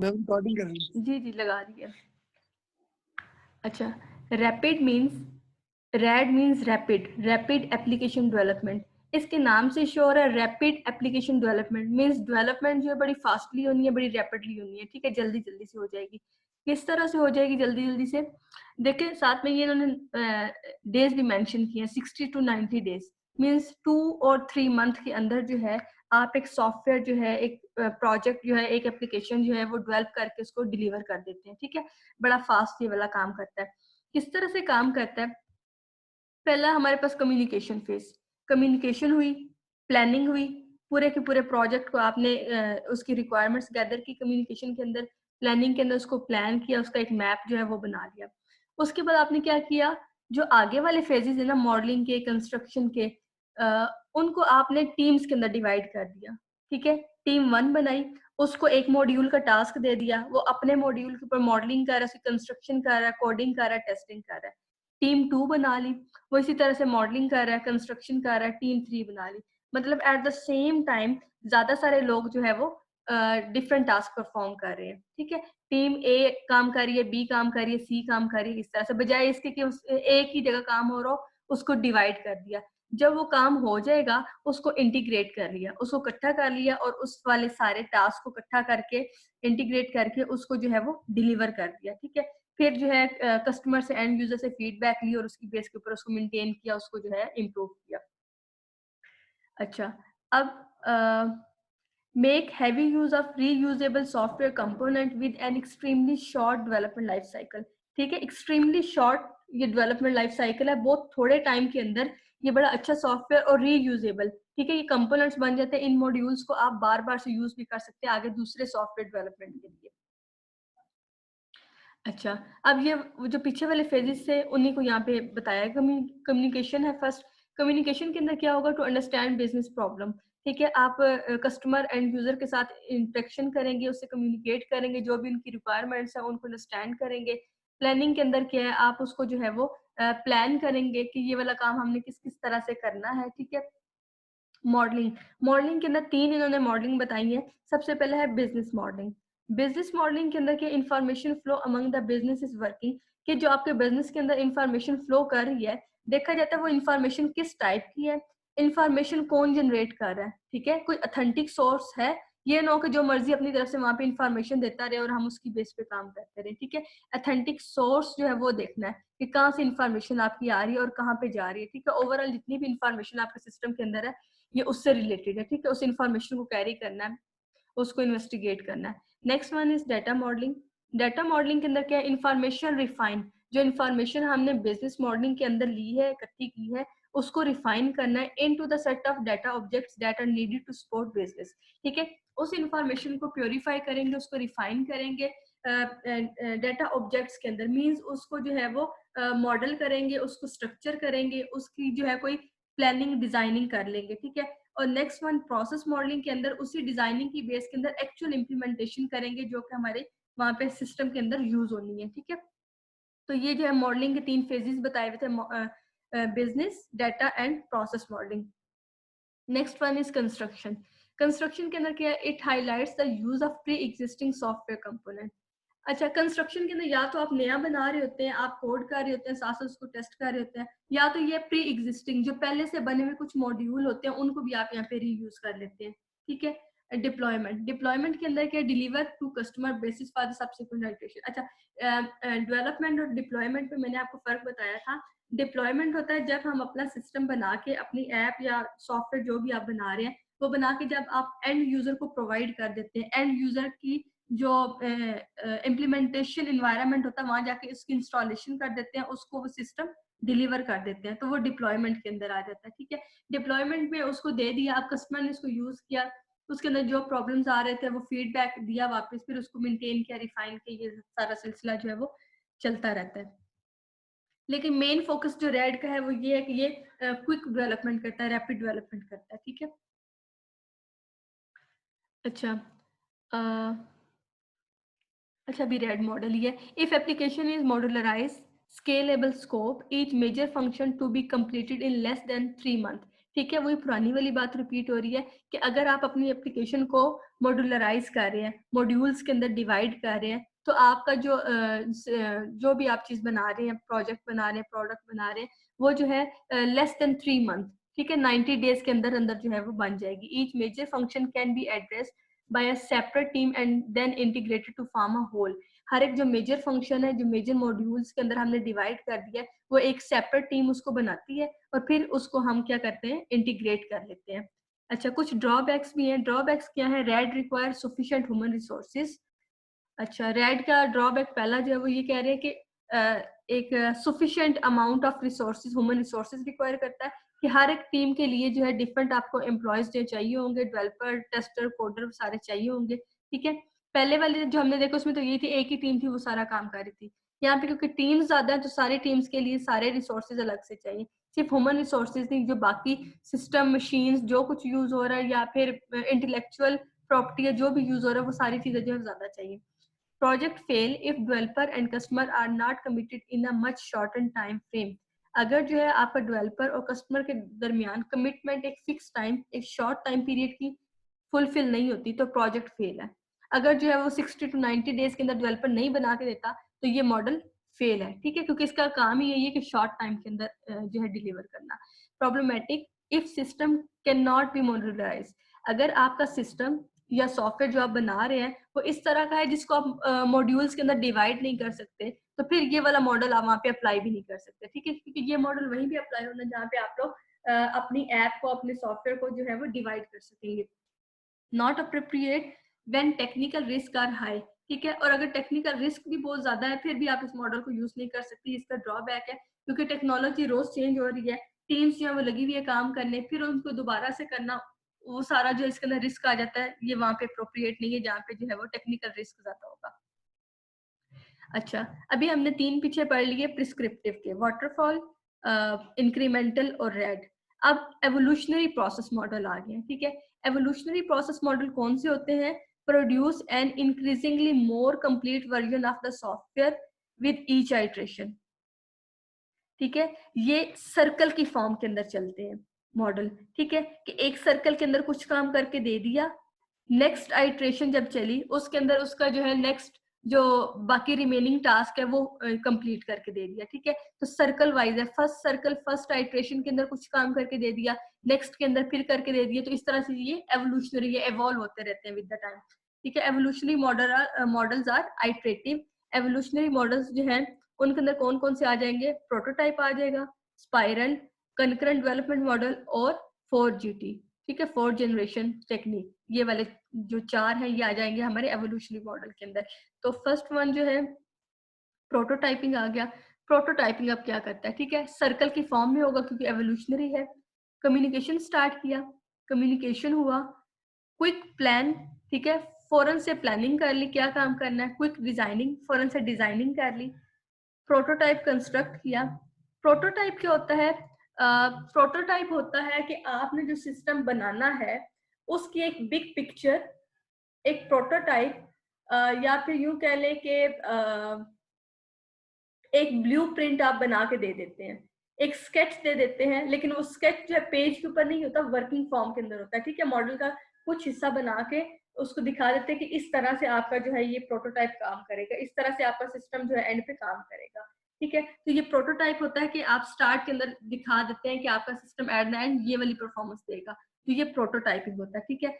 मैं रिकॉर्डिंग कर रही हूँ। जी जी लगा रही है। अच्छा, rapid means, red means rapid, rapid application development. इसके नाम से श्योर है, rapid application development means development जो है बड़ी फास्टली होनी है, बड़ी रैपिडली होनी है, ठीक है, जल्दी जल्दी से हो जाएगी। किस तरह से हो जाएगी जल्दी जल्दी से? देखिए साथ में ये इन्होंने डेज भी मेंशन किए हैं, 60 to 90 डेज मीन्स 2 और 3 मंथ के अंदर जो है आप एक सॉफ्टवेयर जो है, एक प्रोजेक्ट जो है, एक एप्लीकेशन जो है वो डेवलप करके उसको डिलीवर कर देते हैं, ठीक है। बड़ा फास्ट ये वाला काम करता है। किस तरह से काम करता है? पहला हमारे पास कम्युनिकेशन फेज, कम्युनिकेशन हुई, प्लानिंग हुई, पूरे के पूरे प्रोजेक्ट को आपने उसकी रिक्वायरमेंट्स गैदर की कम्युनिकेशन के अंदर, प्लानिंग के अंदर उसको प्लान किया, उसका एक मैप जो है वो बना लिया। उसके बाद आपने क्या किया, जो आगे वाले फेजेस है ना मॉडलिंग के, कंस्ट्रक्शन के, उनको आपने टीम्स के अंदर डिवाइड कर दिया, ठीक है। टीम 1 बनाई, उसको एक मॉड्यूल का टास्क दे दिया, वो अपने मॉड्यूल के ऊपर मॉडलिंग कर रहा है, उसकी कंस्ट्रक्शन कर रहा है, कोडिंग कर रहा है, टेस्टिंग कर रहा है। टीम 2 बना ली, वो इसी तरह से मॉडलिंग कर रहा है, कंस्ट्रक्शन कर रहा है, टीम 3 बना ली। मतलब एट द सेम टाइम ज्यादा सारे लोग जो है वो डिफरेंट टास्क परफॉर्म कर रहे हैं, ठीक है। टीम ए काम कर रही है, बी काम कर रही है, सी काम कर रही है, इस तरह से, बजाय इसके कि एक ही जगह काम हो रहा हो, उसको डिवाइड कर दिया। जब वो काम हो जाएगा उसको इंटीग्रेट कर लिया, उसको इकट्ठा कर लिया और उस वाले सारे टास्क को इकट्ठा करके इंटीग्रेट करके उसको जो है वो डिलीवर कर दिया, ठीक है। फिर जो है कस्टमर से, एंड यूजर से फीडबैक ली और उसकी बेस के ऊपर उसको मेंटेन किया, उसको जो है इम्प्रूव किया। अच्छा, अब make heavy use of reusable software component with an extremely short development life cycle, ठीक है। एक्सट्रीमली शॉर्ट ये डेवलपमेंट लाइफ साइकिल है, बहुत थोड़े टाइम के अंदर ये बड़ा अच्छा सॉफ्टवेयर और रीयूजेबल, ठीक है। ये कंपोनेंट्स बन जाते हैं, इन मॉड्यूल्स को आप बार बार से यूज भी कर सकते हैं आगे दूसरे सॉफ्टवेयर डेवलपमेंट के लिए। अच्छा, अब ये जो पीछे वाले फेजेस से उन्हीं को यहाँ पे बताया है। कम्युनिकेशन है फर्स्ट। कम्युनिकेशन के अंदर क्या होगा, टू अंडरस्टैंड बिजनेस प्रॉब्लम, ठीक है। आप कस्टमर एंड यूजर के साथ इंटरेक्शन करेंगे, उससे कम्युनिकेट करेंगे, जो भी उनकी रिक्वायरमेंट्स है उनको अंडरस्टैंड करेंगे। प्लानिंग के अंदर क्या है, आप उसको जो है वो प्लान करेंगे कि ये वाला काम हमने किस किस तरह से करना है, ठीक है। मॉडलिंग, मॉडलिंग के अंदर 3 इन्होंने मॉडलिंग बताई है। सबसे पहले है बिजनेस मॉडलिंग। बिजनेस मॉडलिंग के अंदर क्या, information flow among the business is working, कि जो आपके बिजनेस के अंदर इंफॉर्मेशन फ्लो कर रही है, देखा जाता है वो इंफॉर्मेशन किस टाइप की है, इंफॉर्मेशन कौन जनरेट कर रहा है, ठीक है। कोई अथेंटिक सोर्स है, ये ना हो कि जो मर्जी अपनी तरफ से वहां पे इंफॉर्मेशन देता रहे और हम उसकी बेस पे काम करते रहे, ठीक है। अथेंटिक सोर्स जो है वो देखना है कि कहाँ से इंफॉर्मेशन आपकी आ रही है और कहाँ पे जा रही है, ठीक है। ओवरऑल जितनी भी इंफॉर्मेशन आपके सिस्टम के अंदर है ये उससे रिलेटेड है, ठीक है। उस इंफॉर्मेशन को कैरी करना है, उसको इन्वेस्टिगेट करना है। Next one is data modelling. Data modelling के अंदर क्या है, इंफॉर्मेशन रिफाइन, जो इंफॉर्मेशन हमने बिजनेस मॉडलिंग के अंदर ली है, इकट्ठी की है, उसको रिफाइन करना है into the set of data objects that are needed to support business, ठीक है। उस इंफॉर्मेशन को प्योरीफाई करेंगे, उसको रिफाइन करेंगे डाटा ऑब्जेक्ट्स के अंदर, मींस उसको जो है वो मॉडल करेंगे, उसको स्ट्रक्चर करेंगे, उसकी जो है कोई प्लानिंग डिजाइनिंग कर लेंगे, ठीक है। और नेक्स्ट वन प्रोसेस मॉडलिंग के अंदर उसी डिजाइनिंग की बेस के अंदर एक्चुअल इंप्लीमेंटेशन करेंगे जो कि हमारे वहां पे सिस्टम के अंदर यूज होनी है, ठीक है। तो ये जो है मॉडलिंग के 3 फेजेस बताए हुए थे, business, data and process modelling. Next one is construction. Construction के अंदर क्या है, it highlights the use of pre existing software component. अच्छा, कंस्ट्रक्शन के अंदर या तो आप नया बना रहे होते हैं, आप कोड कर रहे होते हैं, साथ साथ उसको टेस्ट कर रहे होते हैं, या तो ये प्री एग्जिस्टिंग जो पहले से बने हुए कुछ मॉड्यूल होते हैं उनको भी आप यहाँ पे रीयूज कर लेते हैं, ठीक है। डिप्लॉयमेंट, डिप्लॉयमेंट के अंदर क्या, deliver to customer basis for the subsequent iteration. अच्छा, डेवलपमेंट और डिप्लॉयमेंट में मैंने आपको फर्क बताया था। डिप्लॉयमेंट होता है जब हम अपना सिस्टम बना के, अपनी ऐप या सॉफ्टवेयर जो भी आप बना रहे हैं वो बना के जब आप एंड यूजर को प्रोवाइड कर देते हैं, एंड यूजर की जो इम्प्लीमेंटेशन इन्वायरमेंट होता है वहां जाके इसकी इंस्टॉलेशन कर देते हैं, उसको वो सिस्टम डिलीवर कर देते हैं, तो वो डिप्लॉयमेंट के अंदर आ जाता है, ठीक है। डिप्लॉयमेंट में उसको दे दिया, आप कस्टमर ने इसको यूज किया, उसके अंदर जो प्रॉब्लम्स आ रहे थे वो फीडबैक दिया वापस, फिर उसको मेंटेन किया, रिफाइन किया, ये सारा सिलसिला जो है वो चलता रहता है। लेकिन मेन फोकस जो रेड का है वो ये है कि ये क्विक डेवलपमेंट करता है, रैपिड डेवलपमेंट करता है, ठीक है। अच्छा, अच्छा अभी रेड मॉडल ही है। If application is modularize, scalable scope, each major function to be completed in less than 3 month, ठीक है, वही पुरानी वाली बात रिपीट हो रही है कि अगर आप अपनी एप्लीकेशन को मॉड्यूलराइज कर रहे हैं, मॉड्यूल्स के अंदर डिवाइड कर रहे हैं, तो आपका जो भी आप चीज बना रहे हैं, प्रोजेक्ट बना रहे हैं, प्रोडक्ट बना रहे हैं, वो जो है लेस देन 3 मंथ, ठीक है, 90 डेज के अंदर अंदर जो है वो बन जाएगी. Each major function can be addressed by a separate team and then integrated to form a whole. हर एक जो मेजर फंक्शन है, जो मेजर मॉड्यूल्स के अंदर हमने डिवाइड कर दिया है, वो एक सेपरेट टीम उसको बनाती है और फिर उसको हम क्या करते हैं, इंटीग्रेट कर लेते हैं. अच्छा, कुछ ड्रॉबैक्स भी हैं. ड्रॉबैक्स क्या है? Red require sufficient human resources. अच्छा, रेड का ड्रॉबैक पहला जो है वो ये कह रहे हैं कि एक sufficient amount of resources, human resources require करता है कि हर एक टीम के लिए जो है डिफरेंट आपको एम्प्लॉयज जो चाहिए होंगे, डेवलपर, टेस्टर, कोडर सारे चाहिए होंगे. ठीक है, पहले वाले जो हमने देखा उसमें तो ये थी, एक ही टीम थी, वो सारा काम कर रही थी. यहाँ पे क्योंकि टीम्स ज्यादा है तो सारी टीम्स के लिए सारे रिसोर्सेज अलग से चाहिए. सिर्फ ह्यूमन रिसोर्सेज नहीं, जो बाकी सिस्टम, मशीन्स, जो कुछ यूज हो रहा है या फिर इंटेलेक्चुअल प्रॉपर्टी है जो भी यूज हो रहा है, वो सारी चीजें जो है ज्यादा चाहिए. Project fail if developer and customer are not committed in a much shortened time frame. अगर जो है आपका डेवलपर और कस्टमर के दरमियान कमिटमेंट एक फिक्स टाइम, एक शॉर्ट टाइम पीरियड की फुलफिल नहीं होती तो प्रोजेक्ट फेल है. अगर जो है वो 60 to 90 डेज के अंदर डेवलपर नहीं बना के देता तो ये मॉडल फेल है. ठीक है, क्योंकि इसका काम ही यही है कि शॉर्ट टाइम के अंदर जो है डिलीवर करना. Problematic if system can not be modularize. अगर आपका सिस्टम या सॉफ्टवेयर जो आप बना रहे हैं वो इस तरह का है जिसको आप मॉड्यूल्स के अंदर डिवाइड नहीं कर सकते, तो फिर ये वाला मॉडल आप वहाँ पे अप्लाई भी नहीं कर सकते. ठीक है, क्योंकि ये मॉडल वहीं भी अप्लाई होना जहाँ पे आप लोग अपनी ऐप को, अपने सॉफ्टवेयर को जो है वो डिवाइड कर सकेंगे. Not appropriate when technical risk are high. ठीक है, और अगर टेक्निकल रिस्क भी बहुत ज्यादा है फिर भी आप इस मॉडल को यूज नहीं कर सकते. इसका ड्रॉबैक है क्योंकि टेक्नोलॉजी रोज चेंज हो रही है, टीम्स जो है वो लगी हुई है काम करने, फिर उनको दोबारा से करना, वो सारा जो इसके अंदर रिस्क आ जाता है, ये वहां पे अप्रोप्रिएट नहीं है जहाँ पे जो है वो टेक्निकल रिस्क ज्यादा होगा. अच्छा, अभी हमने 3 पीछे पढ़ लिए प्रिस्क्रिप्टिव के, वाटरफॉल, इंक्रीमेंटल और रेड. अब एवोल्यूशनरी प्रोसेस मॉडल आ गए. ठीक है, एवोल्यूशनरी प्रोसेस मॉडल कौन से होते हैं? Produce an increasingly more complete version of the software with each iteration. ठीक है, ये सर्कल की फॉर्म के अंदर चलते हैं मॉडल. ठीक है, कि एक सर्कल के अंदर कुछ काम करके दे दिया, नेक्स्ट आइट्रेशन जब चली उसके अंदर उसका जो है नेक्स्ट जो बाकी रिमेनिंग टास्क है वो कंप्लीट करके दे दिया. ठीक है, तो सर्कल वाइज है. फर्स्ट सर्कल फर्स्ट आइट्रेशन के अंदर कुछ काम करके दे दिया, नेक्स्ट के अंदर फिर करके दे दिया, तो इस तरह से ये एवोल्यूशनरी, ये एवॉल्व होते रहते हैं विद द टाइम. ठीक है, evolutionary models are iterative. Evolutionary models जो है उनके अंदर कौन कौन से आ जाएंगे? प्रोटोटाइप आ जाएगा, स्पाइरल, कंकरेंट डेवलपमेंट मॉडल और 4GT. ठीक है, 4th जनरेशन टेक्निक. ये वाले जो 4 हैं ये आ जाएंगे हमारे एवोल्यूशनरी मॉडल के अंदर. तो फर्स्ट वन जो है प्रोटोटाइपिंग आ गया. प्रोटोटाइपिंग अब क्या करता है? ठीक है, सर्कल की फॉर्म में होगा क्योंकि एवोल्यूशनरी है. कम्युनिकेशन स्टार्ट किया, कम्युनिकेशन हुआ, क्विक प्लान. ठीक है, फौरन से प्लानिंग कर ली क्या काम करना है, क्विक डिजाइनिंग, फौरन से डिजाइनिंग कर ली. प्रोटोटाइप कंस्ट्रक्ट किया. प्रोटोटाइप क्या होता है? प्रोटोटाइप होता है कि आपने जो सिस्टम बनाना है उसकी एक बिग पिक्चर, एक प्रोटोटाइप, या फिर यूं कह लें कि एक ब्लूप्रिंट आप बना के दे देते हैं, एक स्केच दे देते हैं, लेकिन वो स्केच जो है पेज के ऊपर नहीं होता, वर्किंग फॉर्म के अंदर होता है. ठीक है, मॉडल का कुछ हिस्सा बना के उसको दिखा देते हैं कि इस तरह से आपका जो है ये प्रोटोटाइप काम करेगा, इस तरह से आपका सिस्टम जो है एंड पे काम करेगा. ठीक है, तो ये प्रोटोटाइप होता है कि आप स्टार्ट के अंदर दिखा देते हैं कि आपका सिस्टम एट द एंड ये वाली परफॉर्मेंस देगा, तो ये प्रोटोटाइपिंग होता है. ठीक है,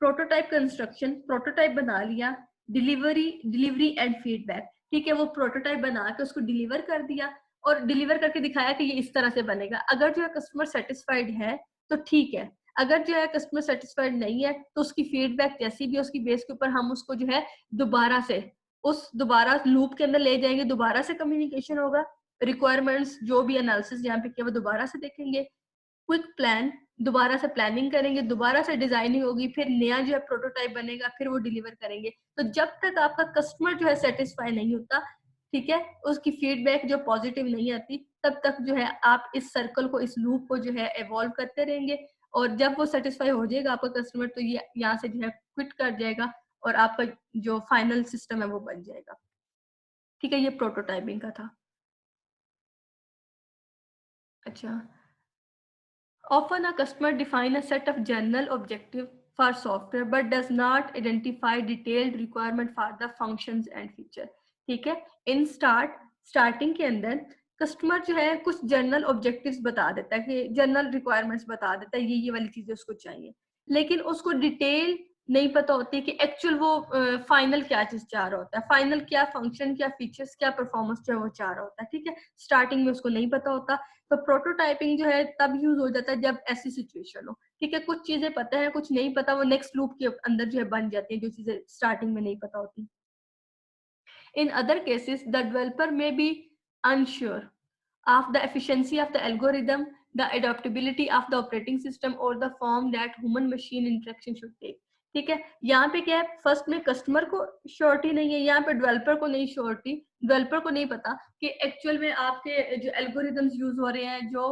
प्रोटोटाइप कंस्ट्रक्शन, प्रोटोटाइप बना लिया, डिलीवरी एंड फीडबैक. ठीक है, वो प्रोटोटाइप बना के उसको डिलीवर कर दिया और डिलीवर करके दिखाया कि ये इस तरह से बनेगा. अगर जो है कस्टमर सेटिस्फाइड है तो ठीक है, अगर जो है कस्टमर सेटिस्फाइड नहीं है तो उसकी फीडबैक जैसी भी उसकी बेस के ऊपर हम उसको जो है दोबारा से उस दोबारा लूप के अंदर ले जाएंगे, दोबारा से कम्युनिकेशन होगा, रिक्वायरमेंट्स जो भी एनालिसिस यहाँ पे किया वो दोबारा से देखेंगे, क्विक प्लान, दोबारा से प्लानिंग करेंगे, दोबारा से डिजाइनिंग होगी, फिर नया जो है प्रोटोटाइप बनेगा, फिर वो डिलीवर करेंगे. तो जब तक आपका कस्टमर जो है सेटिस्फाई नहीं होता, ठीक है, उसकी फीडबैक जो पॉजिटिव नहीं आती, तब तक जो है आप इस सर्कल को, इस लूप को जो है एवॉल्व करते रहेंगे. और जब वो सेटिस्फाई हो जाएगा आपका कस्टमर, तो ये यहाँ से जो है क्विट कर जाएगा और आपका जो फाइनल सिस्टम है वो बन जाएगा. ठीक है, ये प्रोटोटाइपिंग का था. अच्छा, Often a customer define a set of general objective for software but does not identify detailed requirement for the functions and feature. ठीक है, इन स्टार्टिंग के अंदर कस्टमर जो है कुछ जनरल ऑब्जेक्टिव्स बता देता है कि जनरल रिक्वायरमेंट्स बता देता है ये वाली चीजें उसको चाहिए, लेकिन उसको डिटेल नहीं पता होती कि एक्चुअल वो फाइनल क्या चीज चाह रहा होता है, फाइनल क्या फंक्शन, क्या फीचर्स, क्या परफॉर्मेंस जो है वो चाह रहा होता है। ठीक है, स्टार्टिंग में उसको नहीं पता होता, तो प्रोटोटाइपिंग जो है तब यूज हो जाता है जब ऐसी सिचुएशन हो। ठीक है, कुछ चीजें पता है कुछ नहीं पता, वो नेक्स्ट लूप के अंदर जो है बन जाती है जो चीजें स्टार्टिंग में नहीं पता होती। In other cases, the developer may be unsure of the efficiency of the algorithm, the adaptability of the operating system, or the form that human-machine interaction should take. ठीक है, यहाँ पे क्या है, फर्स्ट में कस्टमर को श्योरिटी नहीं है, यहाँ पे डेवलपर को नहीं श्योरिटी, डेवलपर को नहीं पता कि एक्चुअल में आपके जो एल्गोरिदम्स यूज हो रहे हैं, जो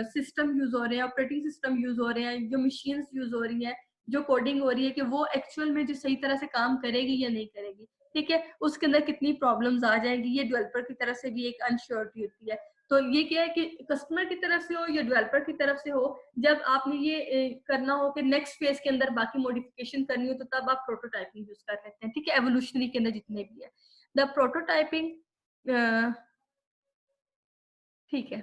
सिस्टम यूज हो रहे हैं, ऑपरेटिंग सिस्टम यूज हो रहे हैं, जो मशीन्स यूज हो रही हैं, जो कोडिंग हो रही है, कि वो एक्चुअल में जो सही तरह से काम करेगी या नहीं करेगी। ठीक है, उसके अंदर कितनी प्रॉब्लम्स आ जाएंगी, ये डेवलपर की तरफ से भी एक अनश्योरिटी होती है। तो ये क्या है कि कस्टमर की तरफ से हो या डेवलपर की तरफ से हो, जब आपने ये करना हो कि नेक्स्ट फेज के अंदर बाकी मॉडिफिकेशन करनी हो, तो तब आप प्रोटोटाइपिंग यूज कर लेते हैं। ठीक है, एवोल्यूशनरी के अंदर जितने भी है द प्रोटोटाइपिंग। ठीक है,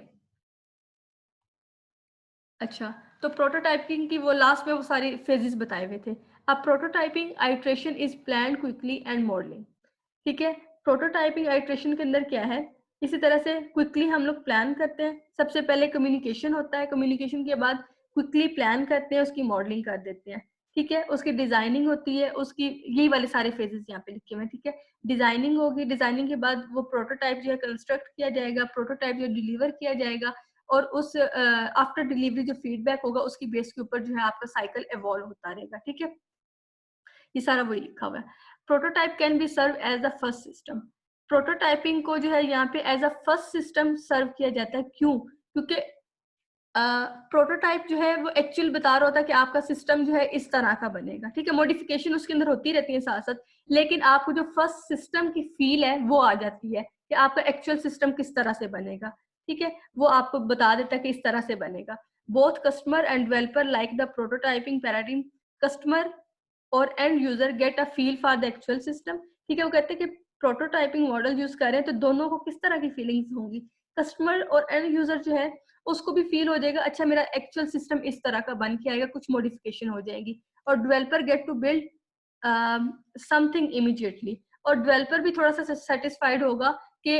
अच्छा, तो प्रोटोटाइपिंग की वो लास्ट में वो सारे फेजेस बताए हुए थे। अब prototyping iteration is plan quickly and modelling. ठीक है, प्रोटोटाइपिंग आइट्रेशन के अंदर क्या है, इसी तरह से क्विकली हम लोग प्लान करते हैं, सबसे पहले कम्युनिकेशन होता है, कम्युनिकेशन के बाद क्विकली प्लान करते हैं, उसकी मॉडलिंग कर देते हैं। ठीक है, उसकी डिजाइनिंग होती है, उसकी यही वाले सारे फेजेस यहाँ पे लिखे हुए हैं। ठीक है, डिजाइनिंग होगी, डिजाइनिंग के बाद वो प्रोटोटाइप जो है कंस्ट्रक्ट किया जाएगा, प्रोटोटाइप जो डिलीवर किया जाएगा, और उस आफ्टर डिलीवरी जो फीडबैक होगा उसकी बेस के ऊपर जो है आपका साइकिल इवॉल्व होता रहेगा। ठीक है, ये सारा वही लिखा हुआ है। Prototype can be serve as the first system. Prototyping को जो है यहाँ पे as a first system serve किया जाता है। क्यों? क्योंकि प्रोटोटाइप जो है वो एक्चुअल बता रहा होता है कि आपका सिस्टम जो है इस तरह का बनेगा। ठीक है, मॉडिफिकेशन उसके अंदर होती रहती है साथ साथ, लेकिन आपको जो फर्स्ट सिस्टम की फील है वो आ जाती है कि आपका एक्चुअल सिस्टम किस तरह से बनेगा। ठीक है, वो आपको बता देता है कि इस तरह से बनेगा। Both customer and developer like the prototyping paradigm. Customer और end user get a feel for the actual system. ठीक है, वो कहते हैं कि प्रोटोटाइपिंग मॉडल यूज कर रहे हैं तो दोनों को किस तरह की फीलिंग्स होंगी, कस्टमर और एंड यूजर जो है उसको भी फील हो जाएगा, अच्छा मेरा एक्चुअल सिस्टम इस तरह का बन के आएगा, कुछ मॉडिफिकेशन हो जाएगी। और developer get to build something immediately, और डेवलपर भी थोड़ा सा सेटिस्फाइड होगा कि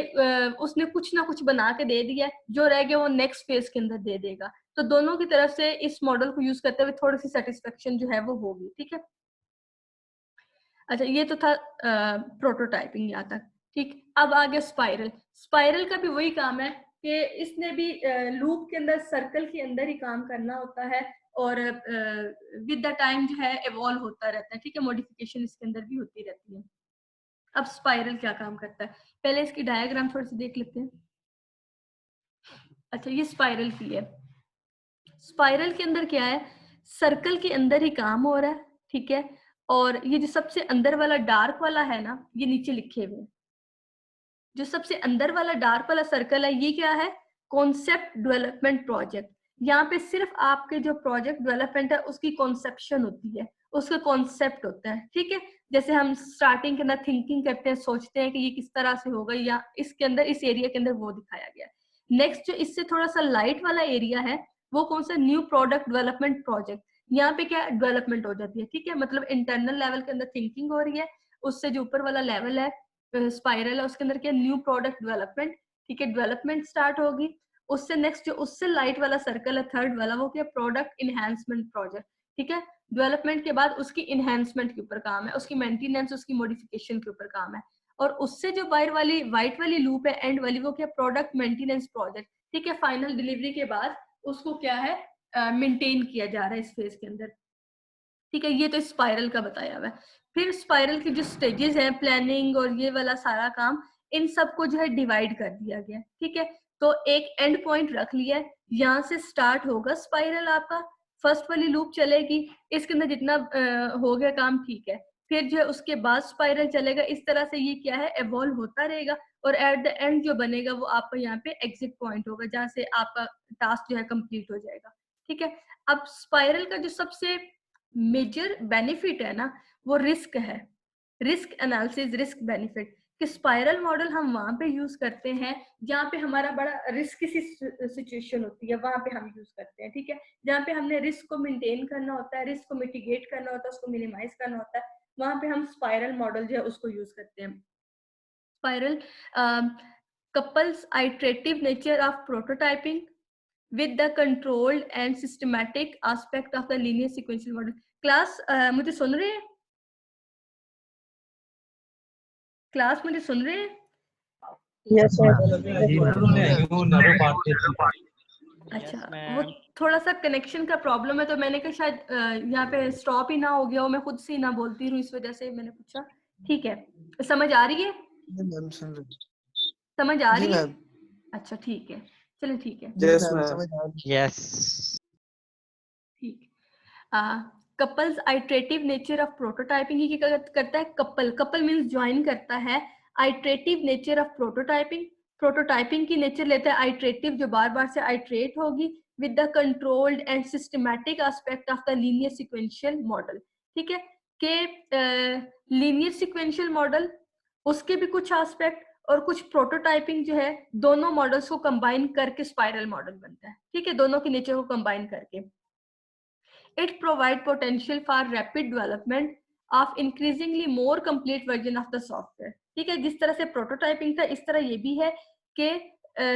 उसने कुछ ना कुछ बना के दे दिया, जो रह गया वो नेक्स्ट फेज के अंदर दे देगा। तो दोनों की तरफ से इस मॉडल को यूज करते हुए थोड़ी सी सेटिस्फेक्शन जो है वो होगी। ठीक है, अच्छा, ये तो था प्रोटोटाइपिंग यहाँ तक। ठीक, अब आ गया स्पाइरल। स्पाइरल का भी वही काम है कि इसने भी लूप के अंदर, सर्कल के अंदर ही काम करना होता है, और विद द टाइम जो है इवॉल्व होता रहता है। ठीक है, मॉडिफिकेशन इसके अंदर भी होती रहती है। अब स्पाइरल क्या काम करता है, पहले इसकी डायग्राम थोड़ी सी देख लेते हैं। अच्छा, ये स्पाइरल की है। स्पाइरल के अंदर क्या है, सर्कल के अंदर ही काम हो रहा है। ठीक है, और ये जो सबसे अंदर वाला डार्क वाला है ना, ये नीचे लिखे हुए, जो सबसे अंदर वाला डार्क वाला सर्कल है, ये क्या है, कॉन्सेप्ट डेवलपमेंट प्रोजेक्ट। यहाँ पे सिर्फ आपके जो प्रोजेक्ट डेवलपमेंट है उसकी कॉन्सेप्शन होती है, उसका कॉन्सेप्ट होता है। ठीक है, जैसे हम स्टार्टिंग के अंदर थिंकिंग करते हैं, सोचते हैं कि ये किस तरह से होगा, या इसके अंदर इस एरिया के अंदर वो दिखाया गया है। नेक्स्ट जो इससे थोड़ा सा लाइट वाला एरिया है, वो कौन सा, न्यू प्रोडक्ट डेवलपमेंट प्रोजेक्ट। यहाँ पे क्या डेवलपमेंट हो जाती है। ठीक है, मतलब इंटरनल लेवल के अंदर थिंकिंग हो रही है, उससे जो ऊपर वाला लेवल है स्पाइरल है, उसके अंदर क्या, न्यू प्रोडक्ट डेवलपमेंट। ठीक है, डेवलपमेंट स्टार्ट होगी। उससे नेक्स्ट जो उससे लाइट वाला सर्कल है थर्ड वाला, वो क्या, प्रोडक्ट इनहेंसमेंट प्रोजेक्ट। ठीक है, डेवलपमेंट के बाद उसकी इनहेंसमेंट के ऊपर काम है, उसकी मेंटेनेंस, उसकी मॉडिफिकेशन के ऊपर काम है। और उससे जो बाहर वाली व्हाइट वाली लूप है एंड वाली, वो क्या, प्रोडक्ट मेंटेनेंस प्रोजेक्ट। ठीक है, फाइनल डिलीवरी के बाद उसको क्या है, मेंटेन किया जा रहा है इस फेज के अंदर। ठीक है, ये तो स्पाइरल का बताया हुआ है। फिर स्पाइरल की जो स्टेजेस हैं, प्लानिंग और ये वाला सारा काम, इन सबको जो है डिवाइड कर दिया गया। ठीक है, तो एक एंड पॉइंट रख लिया है, यहाँ से स्टार्ट होगा स्पाइरल आपका, फर्स्ट वाली लूप चलेगी, इसके अंदर जितना हो गया काम, ठीक है। फिर जो है उसके बाद स्पाइरल चलेगा, इस तरह से ये क्या है, एवॉल्व होता रहेगा, और एट द एंड जो बनेगा वो आपका यहाँ पे एग्जिट पॉइंट होगा, जहाँ से आपका टास्क जो है कंप्लीट हो जाएगा। ठीक है। अब स्पाइरल का जो सबसे मेजर बेनिफिट है ना, वो रिस्क है, रिस्क एनालिसिस, रिस्क बेनिफिट। कि स्पाइरल मॉडल हम वहां पे यूज करते हैं जहाँ पे हमारा बड़ा रिस्क की सिचुएशन होती है, वहां पे हम यूज करते हैं, ठीक है। जहाँ पे हमने रिस्क को मेंटेन करना होता है, रिस्क को मिटिगेट करना होता है, उसको मिनिमाइज करना होता है, वहां पे हम स्पाइरल मॉडल जो है उसको यूज करते हैं। Spiral couples iterative nature of prototyping with the controlled and systematic aspect of the linear sequential model. Class मुझे सुन रहे हैं? क्लास मुझे सुन रहे हैं? Yes, sir. अच्छा, वो थोड़ा सा कनेक्शन का प्रॉब्लम है, तो मैंने कहा शायद यहाँ पे स्टॉप ही ना हो गया हो, मैं खुद से ही ना बोलती हूँ, इस वजह से मैंने पूछा। ठीक है, समझ आ रही है? मैम सुन रही। समझ आ जी रही है? मैम। अच्छा ठीक है, चलो ठीक है। Yes ma'am. यस ठीक। Couples iterative nature of prototyping ही क्या करता है? कपल, कपल मींस ज्वाइन करता है iterative nature of prototyping. Prototyping की नेचर लेता है आइट्रेटिव, जो बार बार से आइट्रेट होगी, with the controlled and systematic aspect of the linear sequential model. ठीक है, के लीनियर सीक्वेंशियल मॉडल, उसके भी कुछ एस्पेक्ट और कुछ प्रोटोटाइपिंग जो है, दोनों मॉडल्स को कंबाइन करके स्पाइरल मॉडल बनता है। ठीक है, दोनों की नेचर को कंबाइन करके। It provide potential for rapid development of increasingly more complete version of the software. ठीक है, जिस तरह से प्रोटोटाइपिंग था, इस तरह ये भी है कि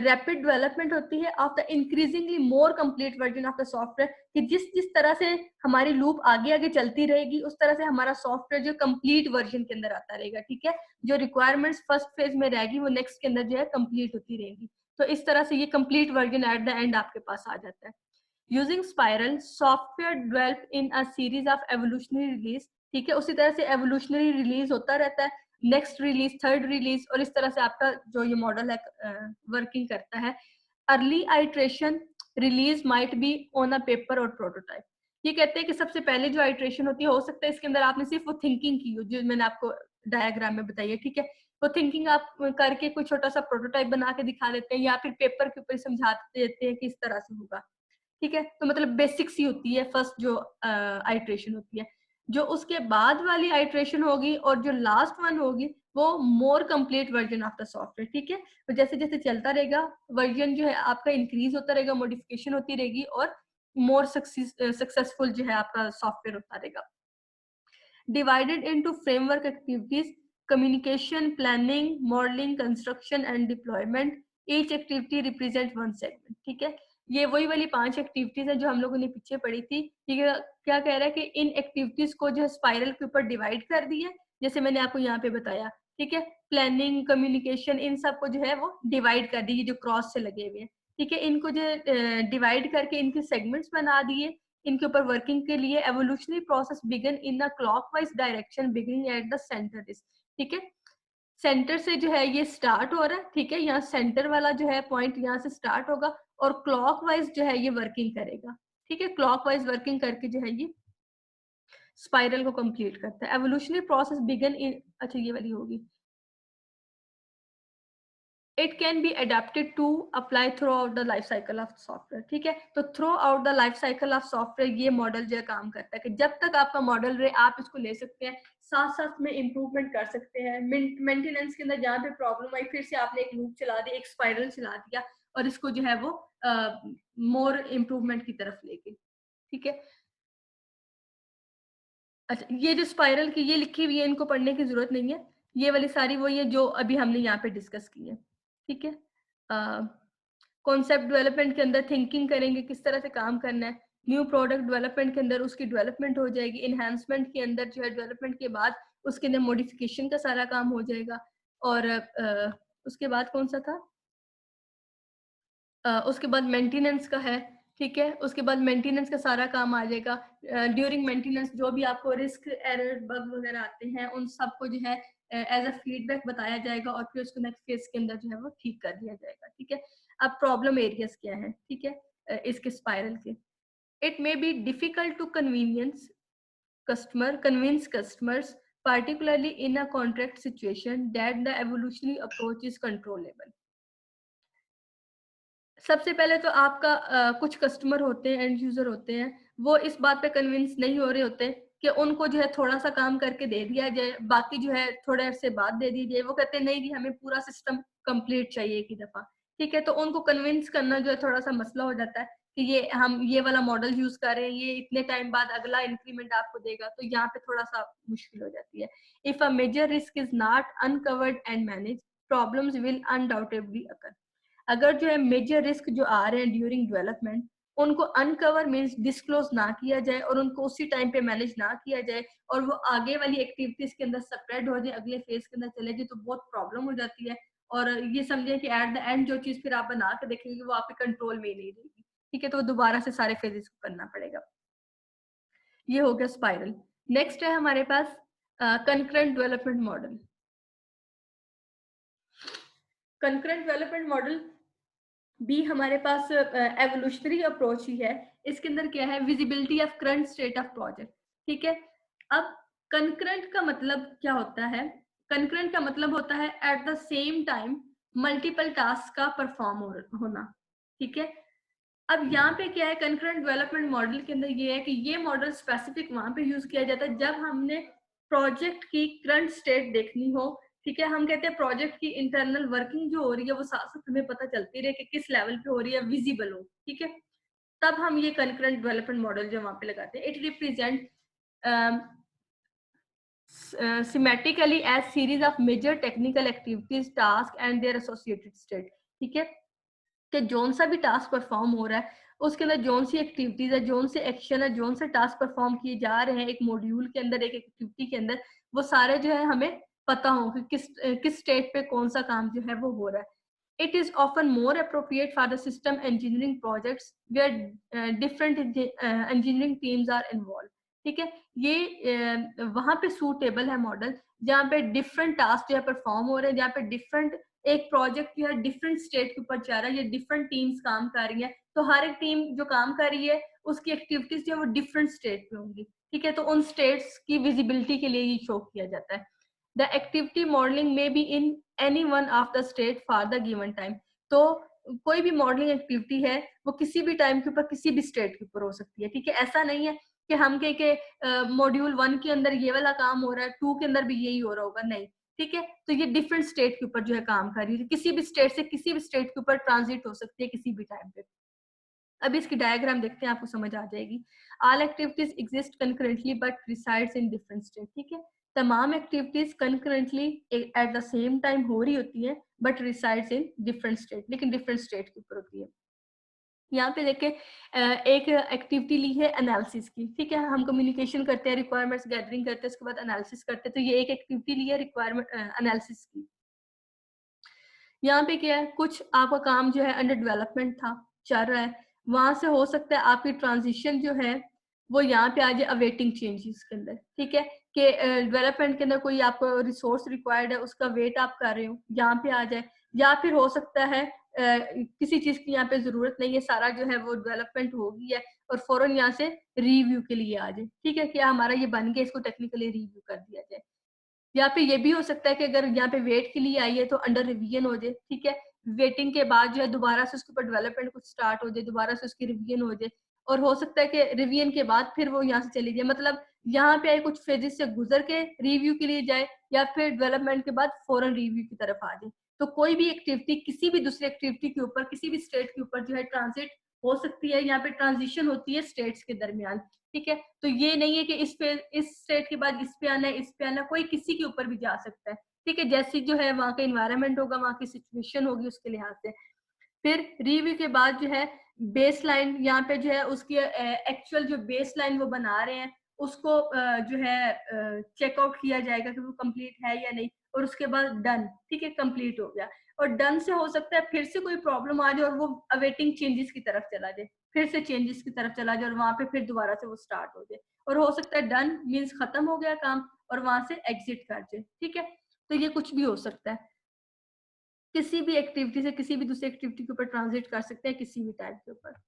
रैपिड डेवलपमेंट होती है of the increasingly more complete version of the software, कि जिस जिस तरह से हमारी लूप आगे आगे चलती रहेगी, उस तरह से हमारा सॉफ्टवेयर जो कंप्लीट वर्जन के अंदर आता रहेगा। ठीक है, जो रिक्वायरमेंट्स फर्स्ट फेज में रहेगी, वो नेक्स्ट के अंदर जो है कंप्लीट होती रहेगी। तो इस तरह से ये complete version at the end आपके पास आ जाता है। Using Spiral, software developed in a series of evolutionary release. ठीक है, उसी तरह से evolutionary release होता रहता है, नेक्स्ट रिलीज, थर्ड रिलीज, और इस तरह से आपका जो ये मॉडल है वर्किंग करता है। Early iteration release might be on a paper और प्रोटोटाइप। ये कहते हैं कि सबसे पहले जो आइट्रेशन होती है, हो सकता है इसके अंदर आपने सिर्फ वो थिंकिंग की हो, जो मैंने आपको डायग्राम में बताई है। ठीक है, वो थिंकिंग आप करके कोई छोटा सा प्रोटोटाइप बना के दिखा देते हैं, या फिर पेपर के ऊपर समझा देते हैं कि इस तरह से होगा। ठीक है, तो मतलब बेसिक्स ही होती है फर्स्ट जो आइट्रेशन होती है। जो उसके बाद वाली आइट्रेशन होगी और जो लास्ट वन होगी, वो more complete version of the software. ठीक है, तो जैसे जैसे चलता रहेगा, वर्जन जो है आपका इंक्रीज होता रहेगा, मॉडिफिकेशन होती रहेगी, और मोर सक्सेसफुल जो है आपका सॉफ्टवेयर होता रहेगा। Divided into framework activities, communication, planning, modelling, construction and deployment. Each activity represent one segment. ठीक है, ये वही वाली 5 एक्टिविटीज है जो हम लोगों ने पीछे पढ़ी थी। ठीक है, क्या कह रहा है कि इन एक्टिविटीज को जो है स्पाइरल के ऊपर डिवाइड कर दिया, जैसे मैंने आपको यहाँ पे बताया। ठीक है, प्लानिंग, कम्युनिकेशन, इन सब को जो है वो डिवाइड कर दिए, जो क्रॉस से लगे हुए हैं। ठीक है, इनको जो डिवाइड करके इनके सेगमेंट्स बना दिए, इनके ऊपर वर्किंग के लिए। Evolutionary process begin in a clockwise direction beginning at the centre. ठीक है, सेंटर से जो है ये स्टार्ट हो रहा है। ठीक है, यहाँ सेंटर वाला जो है पॉइंट यहाँ से स्टार्ट होगा, और क्लॉकवाइज जो है ये वर्किंग करेगा। ठीक है, क्लॉकवाइज वर्किंग करके जो है ये स्पाइरल को कंप्लीट करता है। एवोल्यूशनरी प्रोसेस बिगिन इन, अच्छा ये वाली होगी। It can be adapted to apply throughout the life cycle of software. ठीक है, तो throughout the life cycle of software ये मॉडल जो है काम करता है कि जब तक आपका मॉडल रहे, आप इसको ले सकते हैं, साथ साथ में इम्प्रूवमेंट कर सकते हैं। मेंटेनेंस के अंदर जहाँ पे प्रॉब्लम आई, फिर से आपने एक लूप चला दी, एक स्पाइरल चला दिया, और इसको जो है वो मोर इम्प्रूवमेंट की तरफ लेके। ठीक है, अच्छा ये जो स्पाइरल की ये लिखी हुई है, इनको पढ़ने की जरूरत नहीं है, ये वाली सारी वही है जो अभी हमने यहाँ पे डिस्कस की है। ठीक है, कॉन्सेप्ट डेवलपमेंट के अंदर थिंकिंग करेंगे किस तरह से काम करना है। न्यू प्रोडक्ट डेवलपमेंट के अंदर उसकी डेवलपमेंट हो जाएगी। इन्हांसमेंट के अंदर जो है डेवलपमेंट के बाद उसके अंदर मॉडिफिकेशन का सारा काम हो जाएगा। और उसके बाद कौन सा था, उसके बाद मेंटेनेंस का है। ठीक है, उसके बाद मेंटेनेंस का सारा काम आ जाएगा। ड्यूरिंग मेंटेनेंस जो भी आपको रिस्क, एरर, बग वगैरह आते हैं, उन सबको जो है एज अ फीडबैक बताया जाएगा, और फिर उसको नेक्स्ट फेज के अंदर जो है वो ठीक कर दिया जाएगा। ठीक है, अब प्रॉब्लम एरियाज क्या है? ठीक है, इसके स्पाइरल के, it may be difficult to convenience convince customers, particularly in a contract situation, that the evolutionary approach is controllable. सबसे पहले तो आपका कुछ कस्टमर होते हैं, एंड यूजर होते हैं, वो इस बात पे कन्विंस नहीं हो रहे होते कि उनको जो है थोड़ा सा काम करके दे दिया जाए, बाकी जो है थोड़े अरसे बाद दे दी जाए। वो कहते हैं नहीं जी, हमें पूरा सिस्टम कंप्लीट चाहिए एक ही दफा। ठीक है, तो उनको कन्विंस करना जो है थोड़ा सा मसला हो जाता है कि ये हम ये वाला मॉडल यूज कर रहे हैं, ये इतने टाइम बाद अगला इंक्रीमेंट आपको देगा, तो यहाँ पे थोड़ा सा मुश्किल हो जाती है। If a major risk is not uncovered and manage, problems will undoubtedly occur. अगर जो है मेजर रिस्क जो आ रहे हैं ड्यूरिंग डेवलपमेंट, उनको अनकवर मींस डिस्क्लोज ना किया जाए और उनको उसी टाइम पे मैनेज ना किया जाए, और वो आगे वाली एक्टिविटीज के अंदर स्प्रेड हो जाए, अगले फेज के अंदर चले जाए, तो बहुत प्रॉब्लम हो जाती है। और ये समझे कि एट द एंड जो चीज फिर आप बना के देखेंगे वो आपके कंट्रोल में ही नहीं रहेगी। ठीक है, तो दोबारा से सारे फेजेस को करना पड़ेगा। ये हो गया स्पाइरल। नेक्स्ट है हमारे पास concurrent development model. Concurrent development model भी हमारे पास एवोल्यूशनरी अप्रोच ही है। इसके अंदर क्या है, visibility of current state of project. ठीक है, अब कंकरेंट का मतलब क्या होता है? कंकरेंट का मतलब होता है at the same time multiple task का परफॉर्म होना। ठीक है, अब यहाँ पे क्या है, कंकरेंट डेवलपमेंट मॉडल के अंदर ये है कि ये मॉडल स्पेसिफिक वहां पे यूज किया जाता है जब हमने प्रोजेक्ट की करंट स्टेट देखनी हो। ठीक है, हम कहते हैं प्रोजेक्ट की इंटरनल वर्किंग जो हो रही है वो साथ साथ हमें पता चलती रहे कि किस लेवल पे हो रही है, विजिबल हो। ठीक है, तब हम ये कंकरेंट डेवलपमेंट मॉडल जो वहां पे लगाते हैं। It represent symmetrically as series of major technical activities, task and their associated state. ठीक है, कि जोन सा भी टास्क परफॉर्म हो रहा है उसके अंदर जोन सी एक्टिविटीज है, जोन से एक्शन है, जोन से टास्क परफॉर्म किए जा रहे हैं एक मॉड्यूल के अंदर, एक एक्टिविटी के अंदर, वो सारे जो है हमें पता हो कि किस स्टेट पे कौन सा काम जो है वो हो रहा है। It is often more appropriate for the system engineering projects where different engineering teams are involve. ठीक है, ये वहां पे सूटेबल है मॉडल जहाँ पे डिफरेंट टास्क जो है परफॉर्म हो रहे हैं, जहाँ पे डिफरेंट एक प्रोजेक्ट जो है डिफरेंट स्टेट के ऊपर जा रहा है, ये डिफरेंट टीम्स काम कर रही है, तो हर एक टीम जो काम कर रही है उसकी एक्टिविटीज जो है वो डिफरेंट स्टेट पे होंगी। ठीक है, तो उन स्टेट्स की विजिबिलिटी के लिए ये शो किया जाता है। द एक्टिविटी मॉडलिंग में be in any one of the state for the given time. तो कोई भी मॉडलिंग एक्टिविटी है वो किसी भी टाइम के ऊपर किसी भी स्टेट के ऊपर हो सकती है। ठीक है, ऐसा नहीं है कि हम के मॉड्यूल 1 के अंदर ये वाला काम हो रहा है, 2 के अंदर भी यही हो रहा होगा, नहीं। ठीक है, तो ये डिफरेंट स्टेट के ऊपर जो है काम कर रही है, किसी भी स्टेट से किसी भी स्टेट के ऊपर ट्रांजिट हो सकती है किसी भी टाइम पे। अब इसकी डायग्राम देखते हैं, आपको समझ आ जाएगी। All activities exist concurrently but resides in different state. ठीक है, तमाम activities concurrently at the same time हो रही होती है but resides in different state, लेकिन डिफरेंट स्टेट के ऊपर होती है। यहाँ पे देखे एक एक्टिविटी ली है एनालिसिस की। ठीक है, हम कम्युनिकेशन करते हैं, रिक्वायरमेंट्स गैदरिंग करते हैं, उसके बाद एनालिसिस करते हैं, तो ये एक एक्टिविटी ली है रिक्वायरमेंट एनालिसिस की। यहाँ पे क्या है, कुछ आपका काम जो है अंडर डेवलपमेंट था, चल रहा है, वहां से हो सकता है आपकी ट्रांजिशन जो है वो यहाँ पे आ जाए अवेटिंग चेंजेस के अंदर। ठीक है, कि डेवलपमेंट के अंदर कोई आपको रिसोर्स रिक्वायर्ड है, उसका वेट आप कर रहे हो, यहाँ पे आ जाए। या फिर हो सकता है किसी चीज की यहाँ पे जरूरत नहीं है, सारा जो है वो डेवलपमेंट हो गई है और फौरन यहाँ से रिव्यू के लिए आ जाए। ठीक है, क्या हमारा ये बन गया, इसको टेक्निकली रिव्यू कर दिया जाए। या फिर ये भी हो सकता है कि अगर यहाँ पे वेट के लिए आई है तो अंडर रिवीजन हो जाए। ठीक है, वेटिंग के बाद जो है दोबारा से उसके ऊपर डेवलपमेंट कुछ स्टार्ट हो जाए, दोबारा से उसकी रिवीजन हो जाए, और हो सकता है कि रिवीजन के बाद फिर वो यहाँ से चली जाए, मतलब यहाँ पे आई कुछ फेजेस से गुजर के रिव्यू के लिए जाए, या फिर डेवलपमेंट के बाद फौरन रिव्यू की तरफ आ जाए। तो कोई भी एक्टिविटी किसी भी दूसरी एक्टिविटी के ऊपर, किसी भी स्टेट के ऊपर जो है ट्रांजिट हो सकती है, यहाँ पे ट्रांजिशन होती है स्टेट्स के दरमियान। ठीक है, तो ये नहीं है कि इस स्टेट के बाद इस पे आना है, इस पे आना, कोई किसी के ऊपर भी जा सकता है। ठीक है, जैसी जो है वहाँ का इन्वायरमेंट होगा, वहाँ की सिचुएशन होगी, उसके लिहाज से। फिर रिव्यू के बाद जो है बेस लाइन, यहाँ पे जो है उसकी एक्चुअल जो बेस लाइन वो बना रहे हैं उसको जो है चेकआउट किया जाएगा कि वो कंप्लीट है या नहीं, और उसके बाद डन। ठीक है, कंप्लीट हो गया। और डन से हो सकता है फिर से कोई प्रॉब्लम आ जाए और वो अवेटिंग चेंजेस की तरफ चला जाए, फिर से चेंजेस की तरफ चला जाए और वहां पे फिर दोबारा से वो स्टार्ट हो जाए। और हो सकता है डन मीन्स खत्म हो गया काम और वहां से एग्जिट कर जाए। ठीक है, तो ये कुछ भी हो सकता है, किसी भी एक्टिविटी से किसी भी दूसरी एक्टिविटी के ऊपर ट्रांजिट कर सकते हैं किसी भी टाइप के ऊपर।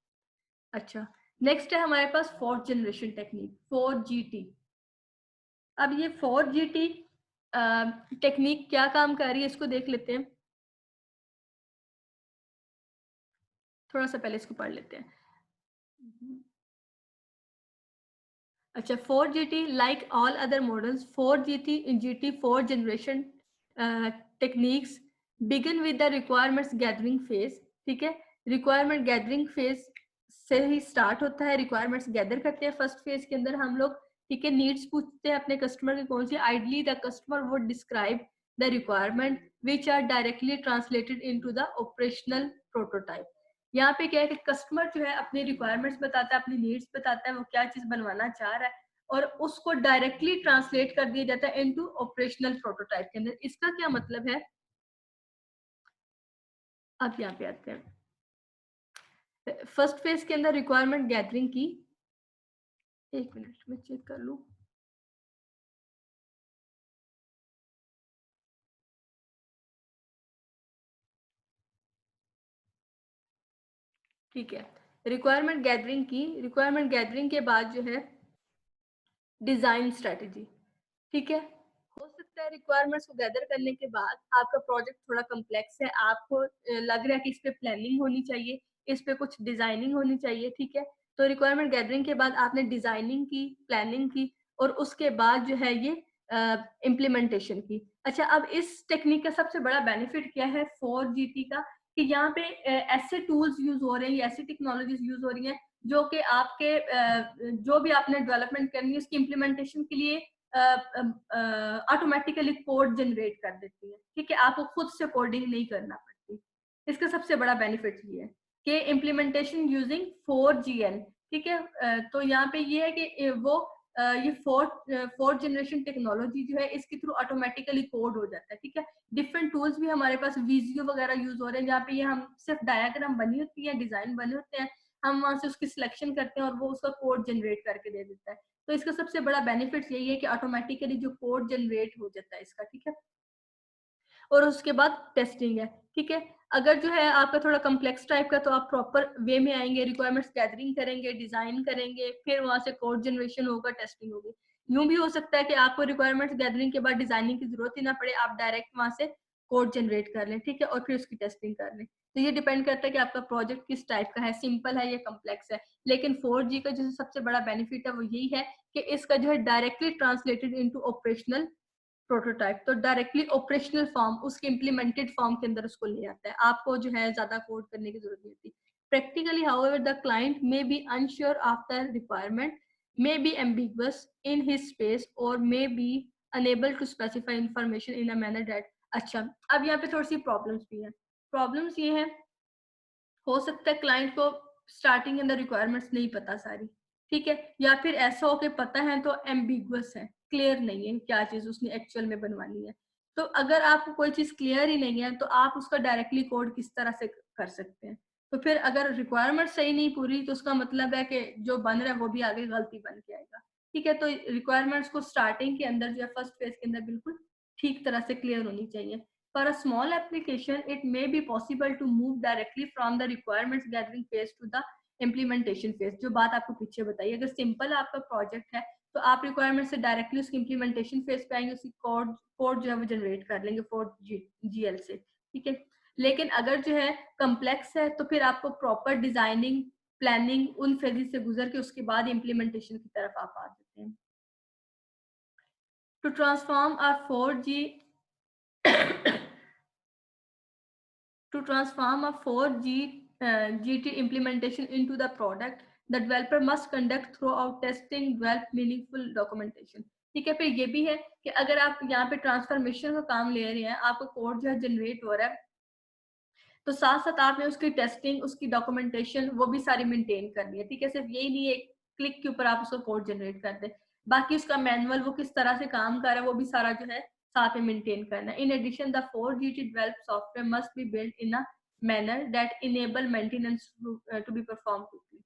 अच्छा, नेक्स्ट है हमारे पास फोर्थ जनरेशन टेक्निक, 4GT। अब ये 4GT टेक्निक क्या काम कर रही है इसको देख लेते हैं। थोड़ा सा पहले इसको पढ़ लेते हैं। अच्छा, 4GT like all other models, 4GT in GT 4 generation techniques begin with the requirements gathering phase। ठीक है, रिक्वायरमेंट गैदरिंग फेज से ही स्टार्ट होता है। रिक्वायरमेंट्स गैदर करते हैं फर्स्ट फेज के अंदर हम लोग। ठीक है, नीड्स पूछते हैं अपने कस्टमर की कौन सी। Ideally the customer would describe the requirement which are directly translated into the operational prototype. यहाँ पे क्या है कि कस्टमर जो है अपनी रिक्वायरमेंट्स बताता है, अपनी नीड्स बताता है, वो क्या चीज बनवाना चाह रहा है, और उसको डायरेक्टली ट्रांसलेट कर दिया जाता है इनटू ऑपरेशनल प्रोटोटाइप के अंदर। इसका क्या मतलब है, अब यहाँ पे आते हैं। फर्स्ट फेज के अंदर रिक्वायरमेंट गैदरिंग की, एक मिनट में चेक कर लूं। ठीक है, रिक्वायरमेंट गैदरिंग की। रिक्वायरमेंट गैदरिंग के बाद जो है डिजाइन स्ट्रेटेजी। ठीक है, हो सकता है रिक्वायरमेंट्स को गैदर करने के बाद आपका प्रोजेक्ट थोड़ा कम्प्लेक्स है, आपको लग रहा है कि इस पे प्लानिंग होनी चाहिए, इस पे कुछ डिजाइनिंग होनी चाहिए। ठीक है, तो रिक्वायरमेंट गैदरिंग के बाद आपने डिजाइनिंग की, प्लानिंग की, और उसके बाद जो है ये इम्प्लीमेंटेशन की। अच्छा, अब इस टेक्निक का सबसे बड़ा बेनिफिट क्या है 4GT का, कि यहाँ पे ऐसे टूल्स यूज हो रहे हैं, ऐसी टेक्नोलॉजीज यूज हो रही हैं जो कि आपके जो भी आपने डेवलपमेंट करनी है उसकी इम्प्लीमेंटेशन के लिए ऑटोमेटिकली कोड जनरेट कर देती है। ठीक है, आपको खुद से कोडिंग नहीं करना पड़ती। इसका सबसे बड़ा बेनिफिट ये है कि इम्प्लीमेंटेशन यूजिंग 4GL। ठीक है, तो यहाँ पे ये है कि वो ये फोर्थ जनरेशन टेक्नोलॉजी जो है इसके थ्रू ऑटोमेटिकली कोड हो जाता है। ठीक है, डिफरेंट टूल्स भी हमारे पास विजियो वगैरह यूज हो रहे हैं, जहाँ पे ये हम सिर्फ डायग्राम बनी होती है, डिजाइन बने होते हैं, हम वहां से उसकी सिलेक्शन करते हैं और वो उसका कोड जनरेट करके दे देता है। तो इसका सबसे बड़ा बेनिफिट यही है कि ऑटोमेटिकली जो कोड जनरेट हो जाता है इसका। ठीक है, और उसके बाद टेस्टिंग है। ठीक है, अगर जो है आपका थोड़ा कम्प्लेक्स टाइप का, तो आप प्रॉपर वे में आएंगे, रिक्वायरमेंट्स गैदरिंग करेंगे, डिजाइन करेंगे, फिर वहां से कोड जनरेशन होगा, टेस्टिंग होगी। यूं भी हो सकता है कि आपको रिक्वायरमेंट्स गैदरिंग के बाद डिजाइनिंग की जरूरत ही ना पड़े, आप डायरेक्ट वहां से कोड जनरेट कर लें। ठीक है, और फिर उसकी टेस्टिंग कर लें। तो ये डिपेंड करता है कि आपका प्रोजेक्ट किस टाइप का है, सिंपल है या कम्प्लेक्स है। लेकिन 4G का जो सबसे बड़ा बेनिफिट है वो यही है कि इसका जो है directly translated into operational prototype, तो डायरेक्टली ऑपरेशनल फॉर्म, उसके इम्प्लीमेंटेड फॉर्म के अंदर उसको ले आता है। आपको जो है ज्यादा कोड करने की जरूरत नहीं होती। Practically however the client may be unsure of the requirement, may be ambiguous in his space, or may be unable to specify information in a manner that। अच्छा, अब यहाँ पे थोड़ी सी प्रॉब्लम्स भी हैं। प्रॉब्लम्स ये है, हो सकता है क्लाइंट को स्टार्टिंग के अंदर रिक्वायरमेंट्स नहीं पता सारी। ठीक है, या फिर ऐसा हो कि पता है तो एम्बिगुअस है, क्लियर नहीं है क्या चीज उसने एक्चुअल में बनवानी है। तो अगर आपको कोई चीज क्लियर ही नहीं है तो आप उसका डायरेक्टली कोड किस तरह से कर सकते हैं। तो फिर अगर रिक्वायरमेंट सही नहीं पूरी तो उसका मतलब है कि जो बन रहा है वो भी आगे गलती बन के आएगा। ठीक है, तो रिक्वायरमेंट्स को स्टार्टिंग के अंदर या फर्स्ट फेज के अंदर बिल्कुल ठीक तरह से क्लियर होनी चाहिए। For a small application, it may be possible to move directly from the requirements gathering phase to the implementation phase। जो बात आपको पीछे बताई, अगर सिंपल आपका प्रोजेक्ट है तो आप रिक्वायरमेंट से डायरेक्टली उसकी इम्प्लीमेंटेशन फेज पे आएंगे, उसकी कोड जो है वो जनरेट कर लेंगे 4GL से। ठीक है, लेकिन अगर जो है कम्प्लेक्स है तो फिर आपको प्रॉपर डिजाइनिंग, प्लानिंग, उन फेजेस से गुजर के उसके बाद इम्प्लीमेंटेशन की तरफ आप आ जाते हैं। To transform our 4G To transform a 4GT implementation into the product, the developer must conduct throughout testing, develop meaningful documentation। ठीक है, फिर ये भी है कि अगर आप यहाँ पे ट्रांसफॉर्मेशन का काम ले रहे हैं, आपका कोड जो है जनरेट हो रहा है, तो साथ साथ आपने उसकी टेस्टिंग, उसकी डॉक्यूमेंटेशन वो भी सारी मेंटेन करनी है। ठीक है, सिर्फ यही नहीं है क्लिक के ऊपर आप उसको कोड जनरेट कर दे, बाकी उसका मैनुअल वो किस तरह से काम कर रहा है वो भी सारा जो है साथ में मेंटेन करना है। In addition the 4GT developed software must be built in a manner that enable maintenance to be performed quickly।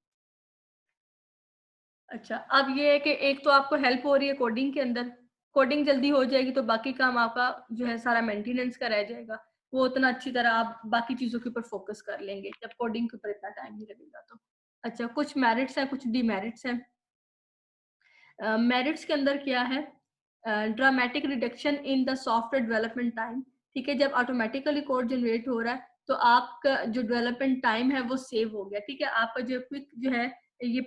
अच्छा, अब ये है कि एक तो आपको हेल्प हो रही है कोडिंग के अंदर, कोडिंग जल्दी हो जाएगी तो बाकी काम आपका जो है सारा मेंटेनेंस का रह जाएगा, वो उतना अच्छी तरह आप बाकी चीजों के ऊपर फोकस कर लेंगे जब कोडिंग के ऊपर इतना टाइम नहीं लगेगा तो। अच्छा, कुछ मेरिट्स हैं, कुछ डीमेरिट्स हैं। मेरिट्स के अंदर क्या है, dramatic reduction in the software development time. ठीक है, जब ऑटोमेटिकली कोड जनरेट हो रहा है तो आपका जो डेवलपमेंट टाइम है वो सेव हो गया, ठीक है। आपका जो क्विक जो है ये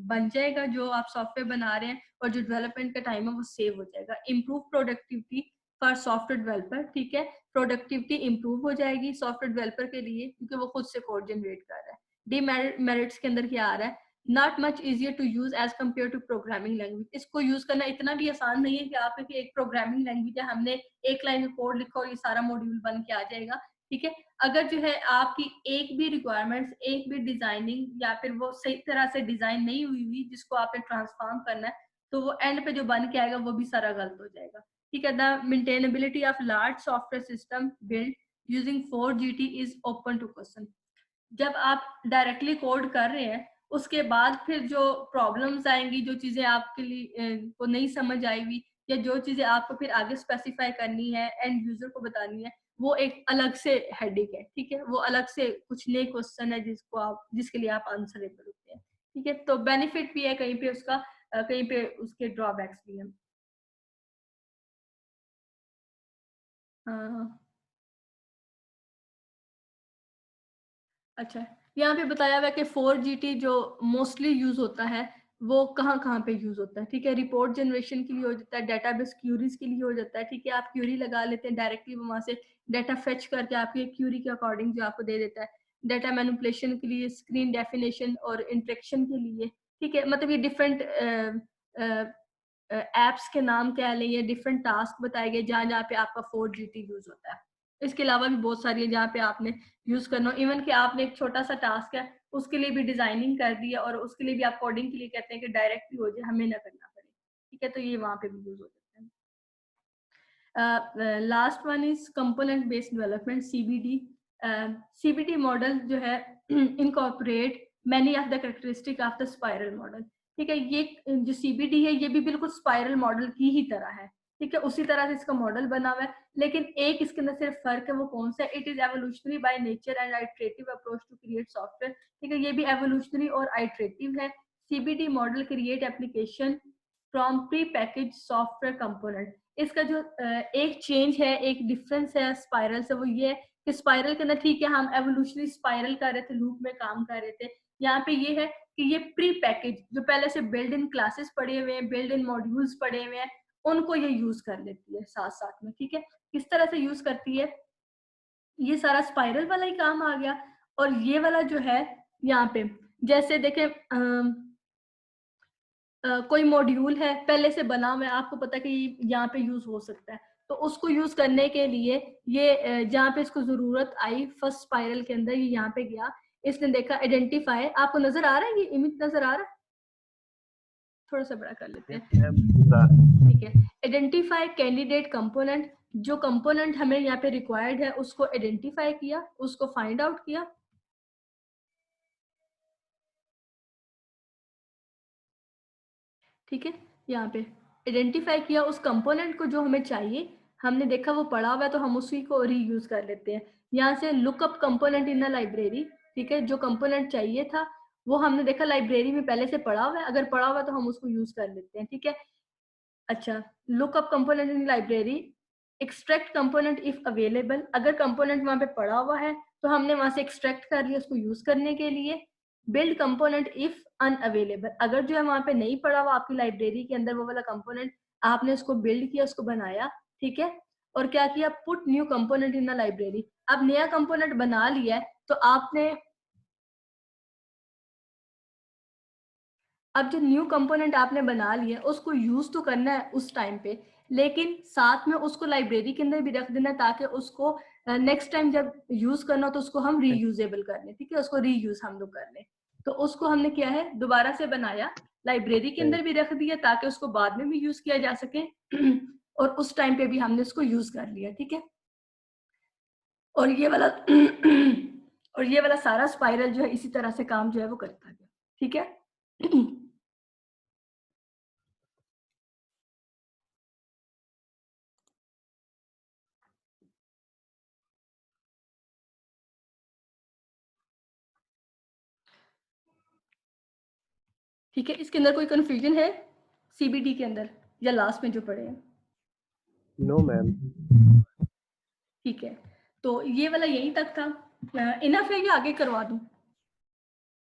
बन जाएगा जो आप सॉफ्टवेयर बना रहे हैं, और जो डेवलपमेंट का टाइम है वो सेव हो जाएगा। Improve productivity for software developer, ठीक है। प्रोडक्टिविटी इंप्रूव हो जाएगी सॉफ्टवेयर डेवलपर के लिए, क्योंकि वो खुद से कोड जनरेट कर रहा है। डीमेरिट्स के अंदर क्या आ रहा है, not much easier to use as compare to programming language. इसको यूज करना इतना भी आसान नहीं है कि आप एक प्रोग्रामिंग लैंग्वेज है, हमने एक लाइन में कोड लिखा और ये सारा मॉड्यूल बन के आ जाएगा, ठीक है। अगर जो है आपकी एक भी रिक्वायरमेंट्स, एक भी डिजाइनिंग या फिर वो सही तरह से डिजाइन नहीं हुई हुई जिसको आपने ट्रांसफॉर्म करना है, तो वो एंड पे जो बन के आएगा वो भी सारा गलत हो जाएगा, ठीक है। The maintainability of large software system build using 4GT is open to question. जब आप डायरेक्टली कोड कर रहे हैं उसके बाद फिर जो प्रॉब्लम्स आएंगी, जो चीजें आपके लिए को नहीं समझ आई हुई, या जो चीजें आपको फिर आगे स्पेसिफाई करनी है, एंड यूजर को बतानी है, वो एक अलग से हेडेक है, ठीक है। वो अलग से कुछ नए क्वेश्चन है जिसके लिए आप आंसरेबल होते हैं, ठीक है। तो बेनिफिट भी है कहीं पे उसका, कहीं पे उसके ड्रॉबैक्स भी हैं। हाँ, अच्छा, यहाँ पे बताया हुआ है कि 4GT जो मोस्टली यूज होता है वो कहाँ कहाँ पे यूज होता है, ठीक है। रिपोर्ट जनरेशन के लिए हो जाता है, डेटाबेस क्यूरीज के लिए हो जाता है, ठीक है। आप क्यूरी लगा लेते हैं डायरेक्टली, वहां से डाटा फेच करके आपके क्यूरी के अकॉर्डिंग जो आपको दे देता है। डाटा मैनिपुलेशन के लिए, स्क्रीन डेफिनेशन और इंटरेक्शन के लिए, ठीक है। मतलब ये डिफरेंट एप्स के नाम क्या लें, ये डिफरेंट टास्क बताए गए जहाँ जहाँ पे आपका 4GT यूज होता है। इसके अलावा भी बहुत सारी है जहाँ पे आपने यूज करना हो। इवन कि आपने एक छोटा सा टास्क है उसके लिए भी डिजाइनिंग कर दी है, और उसके लिए भी आप कोडिंग के लिए कहते हैं कि डायरेक्ट भी हो जाए, हमें ना करना पड़े, ठीक है। तो ये वहां पे भी यूज हो जाता है। Last one is component based development, CBD। CBD model जो है incorporate many of the characteristic of the spiral model, ठीक है। ये जो CBD है ये भी बिल्कुल स्पाइरल मॉडल की ही तरह है, ठीक है। उसी तरह से इसका मॉडल बना हुआ है, लेकिन एक इसके अंदर सिर्फ फर्क है, वो कौन सा है, it is evolutionary by nature and iterative approach to create software, ठीक है। ये भी एवोल्यूशनरी और आइटरेटिव है। CBD model create application from pre package software component. इसका जो एक चेंज है, एक डिफरेंस है स्पाइरल से, वो ये है कि स्पाइरल के अंदर ठीक है हम एवोल्यूशनरी स्पाइरल कर रहे थे, लूप में काम कर रहे थे। यहाँ पे ये है कि ये प्री पैकेज जो पहले से बिल्ड इन क्लासेस पढ़े हुए हैं, बिल्ड इन मॉड्यूल्स पढ़े हुए हैं, उनको ये यूज कर लेती है साथ साथ में, ठीक है। किस तरह से यूज करती है, ये सारा स्पाइरल वाला ही काम आ गया। और ये वाला जो है यहाँ पे जैसे देखें, कोई मॉड्यूल है पहले से बना हुआ है, आपको पता है कि यहाँ पे यूज हो सकता है, तो उसको यूज करने के लिए ये जहाँ पे इसको जरूरत आई फर्स्ट स्पाइरल के अंदर, ये यहाँ पे गया, इसने देखा आइडेंटिफाई, आपको नजर आ रहा है, ये इमेज नजर आ रहा है, थोड़ा सा बड़ा कर लेते हैं, ठीक है। आइडेंटिफाई कैंडिडेट कंपोनेंट, जो कंपोनेंट हमें यहाँ पे रिक्वायर्ड है उसको आइडेंटिफाई किया, उसको फाइंड आउट किया, ठीक है। यहाँ पे आइडेंटिफाई किया उस कंपोनेंट को जो हमें चाहिए, हमने देखा वो पड़ा हुआ है तो हम उसी को रीयूज कर लेते हैं। यहाँ से lookup component in the library, ठीक है। जो कंपोनेंट चाहिए था वो हमने देखा लाइब्रेरी में पहले से पड़ा हुआ है, अगर पड़ा हुआ है तो हम उसको यूज कर लेते हैं, ठीक है। अच्छा, lookup component in library, extract component if available, अगर कंपोनेंट वहां पे पड़ा हुआ है तो हमने वहां से एक्सट्रैक्ट कर लिया उसको यूज करने के लिए। बिल्ड कंपोनेंट इफ अनअवेलेबल, अगर जो है वहां पे नहीं पड़ा हुआ आपकी लाइब्रेरी के अंदर वो वाला कंपोनेंट, आपने उसको बिल्ड किया, उसको बनाया, ठीक है। और क्या किया, put new component in the library, अब नया कंपोनेंट बना लिया है तो आपने, अब जो न्यू कंपोनेंट आपने बना लिया उसको यूज तो करना है उस टाइम पे, लेकिन साथ में उसको लाइब्रेरी के अंदर भी रख देना ताकि उसको नेक्स्ट टाइम जब यूज करना हो तो उसको हम रीयूजेबल कर लें, ठीक है। उसको रीयूज हम लोग कर लें, तो उसको हमने किया है दोबारा से बनाया, लाइब्रेरी के अंदर भी रख दिया ताकि उसको बाद में भी यूज किया जा सके और उस टाइम पे भी हमने उसको यूज कर लिया, ठीक है। और ये वाला और ये वाला सारा स्पाइरल जो है इसी तरह से काम जो है वो करता गया, ठीक है। ठीक है, इसके अंदर कोई कंफ्यूजन है CBD के अंदर या लास्ट में जो पढ़े हैं? No ma'am. ठीक है, तो ये वाला यहीं तक था, इनफ है, ये आगे करवा दूं?